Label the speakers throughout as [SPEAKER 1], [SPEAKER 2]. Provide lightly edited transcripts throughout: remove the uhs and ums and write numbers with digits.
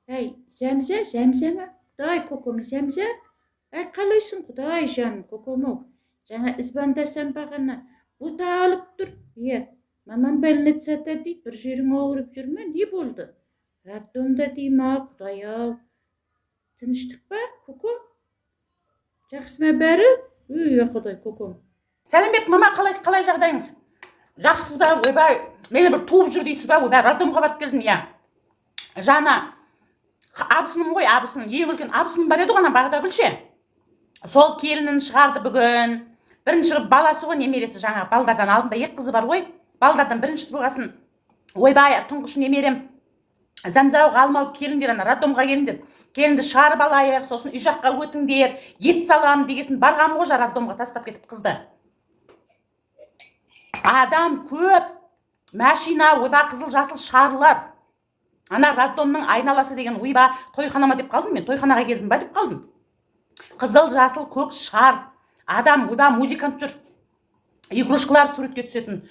[SPEAKER 1] Әй, зәмзәңі, құдай көкем зәмзә. Әй, қалайсың, құдай жаным көкем-ау. Жаңа ізбандасам бағана. Бұта алып тұр. Иә, мамам больницада дейді, бір жерің ауырып жүрме, не болды? Роддомда деймін, құдай-ау. Тыныштық па, көкем? Жақсы ма бәрі? Құдай көкем.
[SPEAKER 2] Сәлембек мама, қалайсыз, қалай жағдайыңыз? Жақсысыз ба? Ойбай, мені бір туып жүр дейсіз ба? Ойбай, роддомға барып келдім, иә. Жана абысыным ғой, абысыным, ең үлкен абысыным бар еді ғой, ана Бағдагүлше. Сол келінін шығарды бүгін. Бірінші баласы ғой, немересі, жаңа балдардан алдында екі қызы бар ғой. Балдардан біріншісі болғасын. Ойбай, тұңғыш немерем Зәмзауға алмау келіңдер, ана роддомға келіңдер. Келінді шығарып алайық, сосын үй жаққа өтіңдер, ет салам дегесін барғам ғой, роддомға тастап кетіп қызды. Адам көп, машина, ойба қызыл жасыл шарылар. Ана роддомның айналасы деген ойба тойханама деп қалдым мен, тойханаға келдім ба деп қалдым. Қызыл жасыл көк шар, адам ойба музыкант жүр, игрушкалар суретке түсетін.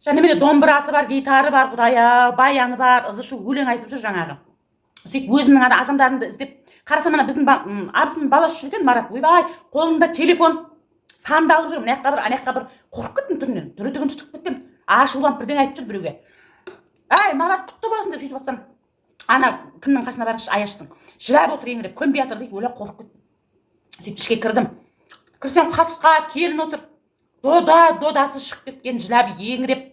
[SPEAKER 2] Және менде домбырасы бар, гитары бар, құдая, баяны бар, ызышы өлең айтып жүр жаңағы. Сөйтіп өзімнің адамдарымды іздеп, қарасам ана біздің абысының баласы жүрген Марат, ойбай, қолында телефон, сандалып жүр, анаяққа бір қорқып кеттім түрінен, түрі түтіп кеткен, ашуланып бірден айтып жүр біреуге. Әй, Марат, құтты болсын деп сөйтіп жатсам, ана кімнің қасына барыншы, Аяштың, жылап отыр еңіреп, көнбей жатыр дейді, өле қорқып кеттім. Сөйтіп ішке кірдім. Кірсем қасқа келін отыр, додасы шығып кеткен, жылап еңіреп.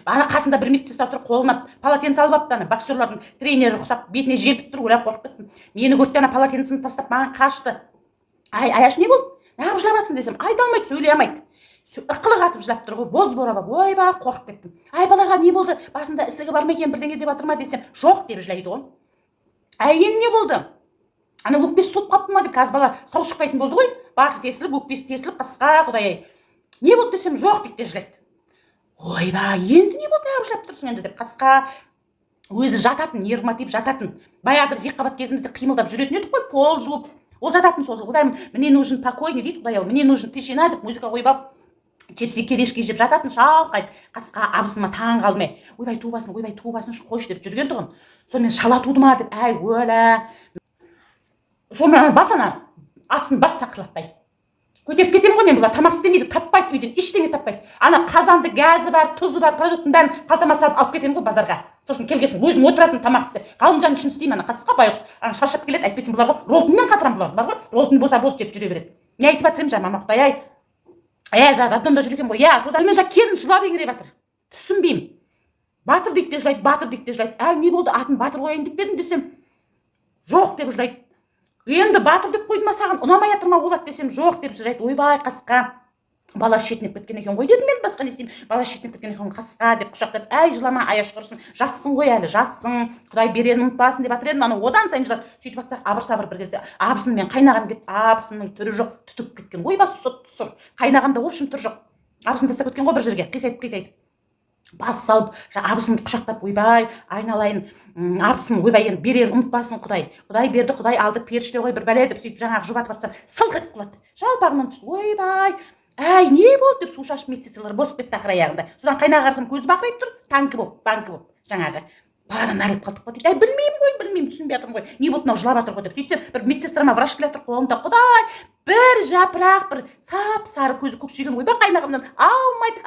[SPEAKER 2] Ана қасында бір медсестра тұр, қолына полотенце алып апты, ана боксерлардың тренері ұқсап бетіне желпіп тұр, өле қорқып кеттім. Мені көрді, ана полотенцені тастап маған қашты. Ай, Аяш, не болды? Неғып жылап жатсың десем, айта алмайды, сөйлей алмайды. Ықылық атып жылап тұр ғой, боз бора бар. Ойба, қорқып кеттім. Ай, балаға не болды? Басында ісігі бар ма екен, бірдеңе деп жатыр ма десем, жоқ деп жылайды ғой. Ай, енді не болды? Ана өкпесі суып қапты ма деп, қазір бала сау шықпайтын болды ғой. Басы тесіліп, өкпесі тесіліп, қысқа, құдай-ай. Не болды десем, жоқ дейді де жылайды. Ойба, енді не болды, неғып жылап тұрсың енді деп, қысқа өзі жататын, нервматив жататын. Баяғы бір зекқабат кезімізде қимылдап жүретін едік қой, пол жуып. Ол жататын сосын. Ойбай, мне нужен покой, не дейді, құдай-ау, мне нужен тишина деп музыка қойып алып, чепси келешке жеп жататын, шалқайып, қасқа абысыма таң қалмай. Ойбай, туыбасын, қойшы деп жүрген тұғын. Сонымен шала туды ма деп, әй, өлә. Сонымен басана, астын бас сақылатпай. Көтеп кетем ғой, мен бұлар тамақ істемейді, таппайды үйден, ештеңе таппайды. Ана қазанды, газы бар, тұзы бар, продуктын бәрін қалтама салып алып кетем ғой базарға. Сосын келгесін, өзің отырасың тамақ істе. Ғалымжан үшін істеймін, ана қасқа байғұс. Ана шаршап келеді, әйтпесін бұларға ролтынмен қатырам бұлар, бар ғой. Ролтын болса болды деп жүре береді. Не айтып жатырмын жа, мама құдай-ай. Роддомда жүр екен ғой. Содан мен жа келін жылап еңіреп жатыр. Түсінбеймін. Батыр дейді де жылайды, Әй, не болды? Атын Батыр қояйын деп едім десем, жоқ деп жылайды. Енді Батыр деп қойды ма саған, ұнамай жатыр ма болады десем, жоқ деп жылайды. Ойбай, қасқа. Бала шетінеп кеткен екен ғой дедім, мен басқа не істеймін. Бала шетінеп кеткен екен, қасқа деп құшақтап, әй, жылама, Аяш құрсын, жассың ғой әлі, жассың, Құдай берерін ұмытпасын деп жатыр едім. Ана одан сайын жылап, сөйтіп жатсақ, абыр-сабыр бір кезде абысынымен қайнағам кетті, абысынның түрі жоқ, түтіп кеткен. Ойба, сұр. Қайнағамда в общем түр жоқ. Абысын тастап кеткен ғой бір жерге, қисайтып. Бас салып, абысынды құшақтап, ойбай, айналайын, абысын, ойбай, енді берерін ұмытпасын Құдай. Құдай берді, Құдай алды, періште ғой, бір бәле деп сөйтіп жаңағы жұбатып жатсам, сылқ етіп құлады. Жалпағынан түсті. Ойбай, әй, не болды деп су шашып медсестралар босып кетті ақыр аяғында. Содан қайнаға қарасам, көзі бақырайып тұр, банкі болып, жаңағы. Баладан айырылып қалдық қой дейді. Әй, білмеймін, түсінбей жатырмын ғой. Не болды мынау жылап жатыр ғой деп. Сөйтсем, бір медсестрама врач келатыр қолында, Құдай, бір жапырақ, бір сап-сары көзі көкшиген, ойбай, қайнағымнан аумайды.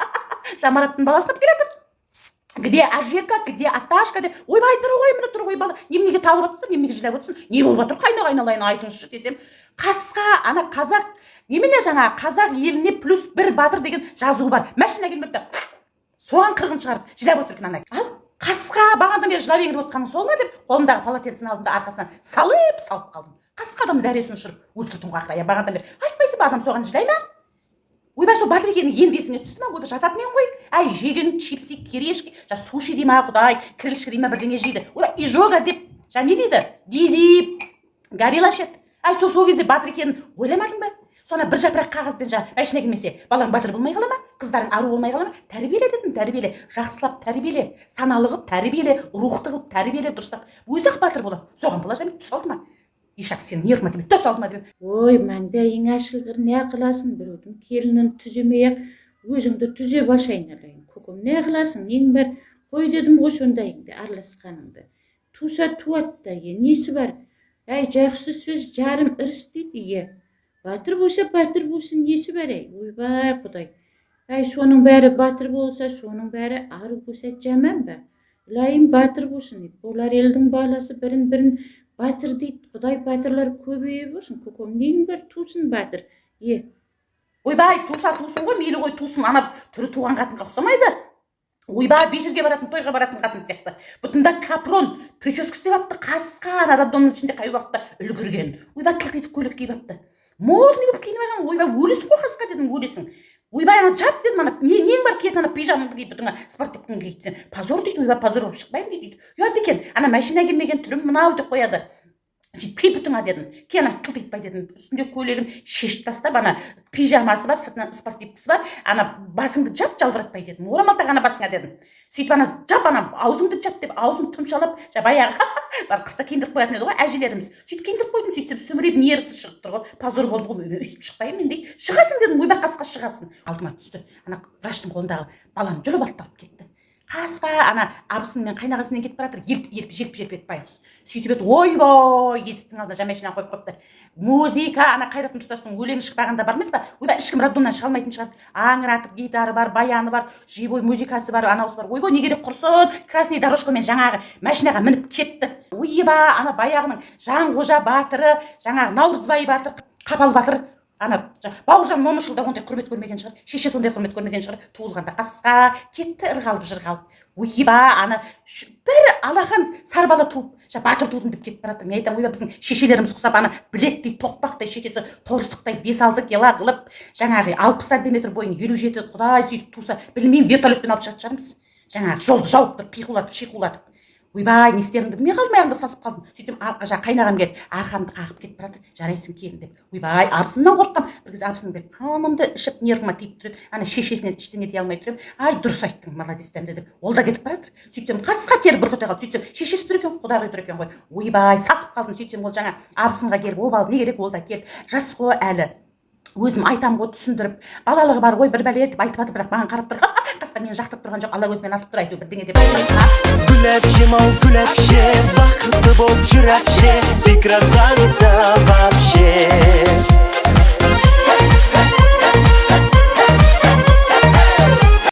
[SPEAKER 2] Жамараттың баласы келатыр. Где Ажека, где Аташка деп, ойбай, тұр ғой бала. Неменеге талып жатсың, неменеге жылап жатсың? Не болып жатыр? Қайнақ айналайын айтыңызшы десем, қасқа ана қазақ, немене жаңа қазақ еліне плюс бір Батыр деген жазуы бар. Машина келмепті. Соған қырғын шығарып, жылап отыр екен ана. Ал, қасқа бағандан бері жылап еңіреп отқаның сол ма деп, қолымдағы полотенцені алдым да арқасынан салып қалдым. Қасқа адам зәресін ұшырып, өлтірдім ғой ақыры. Бағандан бері айтпайсың ба адам соған жылай ма? Ойбай, сол Батыр екені енді есіңе түсті ма? Ойбай, жататын ең ғой. Әй, жеген чипси, керешки, суши дей ма, Құдай, крылышко дей ма, бірдеңе жейді. Ойбай, изжога деп, не дейді? Дизип, горилла ішеді. Әй, сол кезде Батыр екенін ойламадың ба? Соны бір жапырақ қағазбен машина келмесе, балаң Батыр болмай қала ма? Қыздарың ару болмай қала ма? Тәрбиеле дедім, тәрбиеле, жақсылап тәрбиеле, саналы қылып тәрбиеле, рухты қылып тәрбиеле, дұрыстап. Өзі-ақ Батыр болады. Соған бала жаймен түс алды ма? Ишак, сен нервма деп төс алды ма деп.
[SPEAKER 1] Ой, маңдайың ашылғыр, не қыласың, біреудің келінін түземей-ақ, өзіңді түзеп алшы айналайын. Көкем, не қыласың, нең бар? Қой дедім ғой сондайыңды, араласқаныңды. туса туат та, несі бар? Жақсы сөз жарым ырыс дейді, Батыр болсын, несі бар, ойбай, Құдай. Соның бәрі батыр болса, соның бәрі ару болса, жаман ба? Лайым батыр болсын, олар елдің баласы бірін батыр дейді, Құдай батырлар көбейе болсын, көкем, нейін бар тусын батыр,
[SPEAKER 2] Ойбай, тусын ғой, мейлі ғой тусын, ана түрі туған қатынға ұқсамайды. Ойбай, бешірге баратын, тойға баратын қатын сияқты. Бұтында капрон, прическа істеп апты, қасқа, ана роддомның ішінде қай уақытта үлгірген. Ойбай, қылт етіп көйлек киіп апты. Модный болып киініп алған, ойбай, өлесің ғой қасқа дедім, өлесің. Ойбай, ана жап дедім, ана нең бар киетін, ана пижамыңды киіп бұтыңа спортивкің киітсен. Позор дейді, ойбай, позор болып шықпаймын дейді. Ұят екен, ана машина келмеген түрім мынау деп қояды. Сөйтпей бұтыңа дедім, ана қылт етпай дедім, үстінде көйлегін шешіп тастап, ана пижамасы бар, сыртынан спортивкасы бар, ана басыңды жап жалбыратпай дедім, орамал тағана басыңа дедім. Сөйтіп ана жап, ана аузыңды жап деп, аузын тұмшалап, баяғы бар қыста киіндіріп қоятын еді ғой әжелеріміз. Сөйтіп киіндіріп қойдым, сөйтсем сүміреп нервісі шығып тұр ғой, позор болды ғой, өйстіп шықпаймын мен дейді. Шығасың дедім, ойбай қасқа шығасың. Алдыма түсті, ана врачтың қолындағы баланы жүріп алып кетті. Қасқа ана абысының қайнағасымен кетіп баратыр, елп еді байғұс. Сөйтіп еді, ойбой, есіктің алдына жамашинаны қойып қойыпты. Музыка, ана Қайрат Нұртастың өлеңі шықпағанда бар емес па? Ойбай, ешкім роддомнан шыға алмайтын шығар. Аңыратып, гитары бар, баяны бар, живой музыкасы бар, анаусы бар. Ойбой, не керек құрсын, красный дорожкамен жаңағы машинаға мініп кетті. Ойбай, ана баяғының Жанғожа батыры, жаңағы Наурызбай батыр, Қапал батыр, ана Бауыржан Момышұлы ондай құрмет көрмеген шығар, шеше сондай құрмет көрмеген шығар, туылғанда қасқа кетті ырғалып жырғалып. Ойбай, ана бір алақан сары бала туып, батыр тудым деп кетіп баратыр. Мен айтамын, ойбай, біздің шешелеріміз құсап, ана білектей, тоқпақтай, шекесі торсықтай 5-6 кила қылып, жаңағы 60 сантиметр бойын 57, Құдай сөйтіп туса, білмеймін, вертолетпен алып шығатын шығармыз. Жаңағы жолды жауып тұрып, қиқулатып, шиқулатып. Ойбай, не істерімді білмей қалдым, аяғымда сасып қалдым. Сөйтіп қайнағам келіп, арқамды қағып кетіп барады, жарайсың келін деп. Ойбай, абысымнан қорыққам. Бір кез абысының бет қанымды ішіп нервыма тиіп тұрады. Ана шешесінен ештеңе дей алмай тұрып, ай, дұрыс айттың, молодецтерді деп. Ол да кетіп барады. Сөйтсем қасқа тері бұрқыта қалды. Сөйтсем шешесі тұр екен, құдағи тұр екен ғой. Ойбай, сасып қалдым. Сөйтсем ол жаңа абысынға келіп, обал не керек, ол да келіп, жас қой әлі. Өзім айтам ғой, түсіндіріп, балалығы бар ғой, бір бәле деп айтып жатыр, бірақ маған қарап тұр. Қасқа мені жақтырып тұрған жоқ, Алла өзімен атып тұр, әйтеуір бірдеңе деп.
[SPEAKER 3] Гүл әпшем ау, гүл әпше, бақытты болып жүр әпше, ты красавица,